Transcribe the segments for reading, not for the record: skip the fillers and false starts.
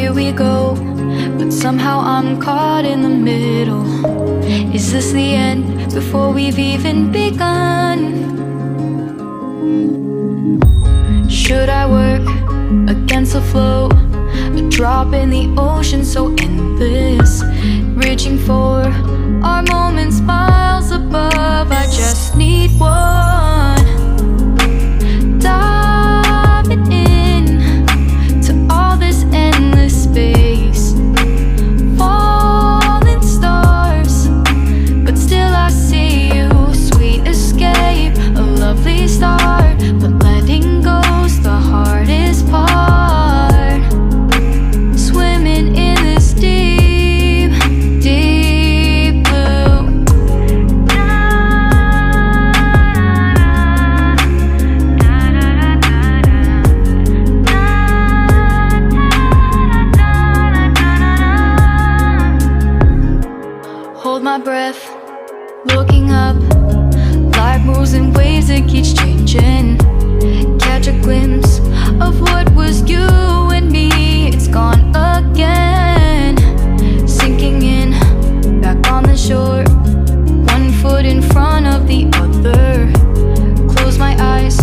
here we go, but somehow I'm caught in the middle. Is this the end before we've even begun? Should I work against the flow? A drop in the ocean so endless, reaching for our moments miles above. I just need one, diving in to all this endless space, falling stars, but still I see you. Sweet escape, a lovely start, but letting go's the hardest part. Swimming in this deep, deep blue. Hold my breath, looking up. Life moves in waves that keeps changing. Catch a glimpse of what was you and me. It's gone again, sinking in, back on the shore. One foot in front of the other. Close my eyes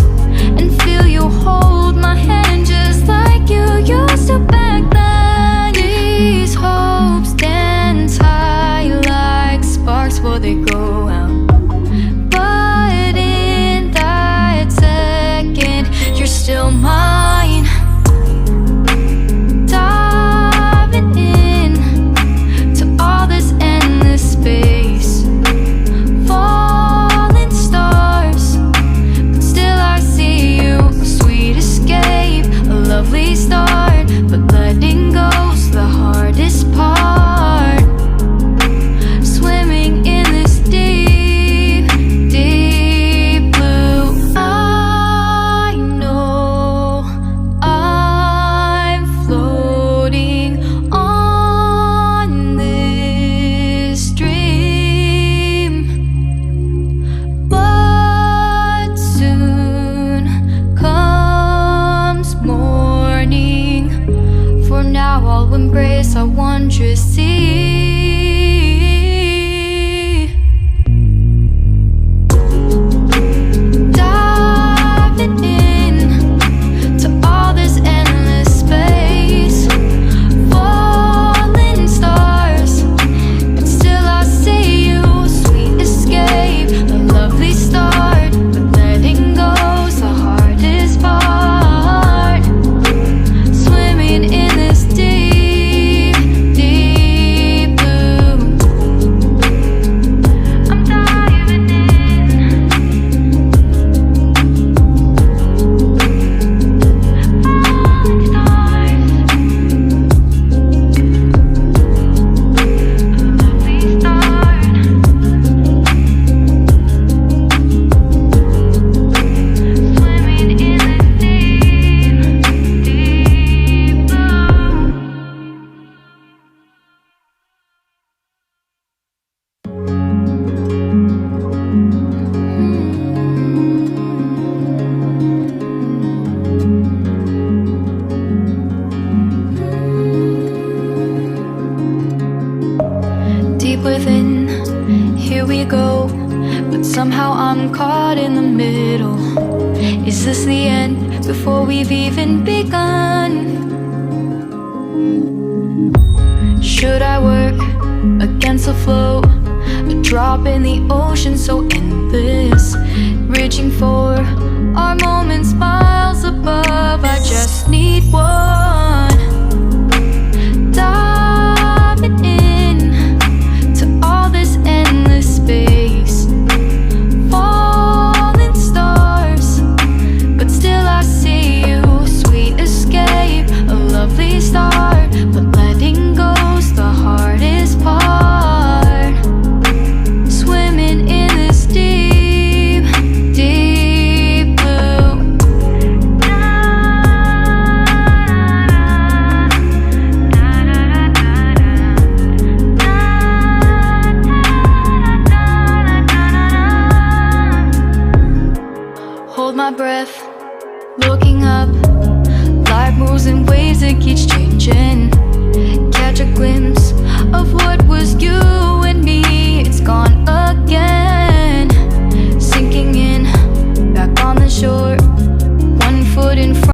and feel you hold my hand just like you used to back then. These hopes dance high like sparks before they go out. But in that second, you're still mine. Diving in to all this endless space, falling stars, but still I see you. A sweet escape, a lovely start, but letting go's the hardest part. Swimming in this deep, deep blue. I know I'm floating on this dream, but soon comes morning. For now I'll embrace our wondrous sea. Diving in to all this endless space, falling stars, but still I see you. Sweet escape, a lovely start, but letting go's the hardest part. Swimming in this deep, deep blue. I'm diving in. Falling stars, lovely start. Swimming in this deep, deep blue. Deep within, here we go, but somehow I'm caught in the middle. Is this the end before we've even begun? Should I work against the flow? A drop in the ocean so endless, reaching for our moments miles above. I just need one, diving in to all this endless space, falling stars, but still I see you. Sweet escape, a lovely start, but letting go's the hardest part. Swimming in this deep, deep blue. Hold my breath, looking up.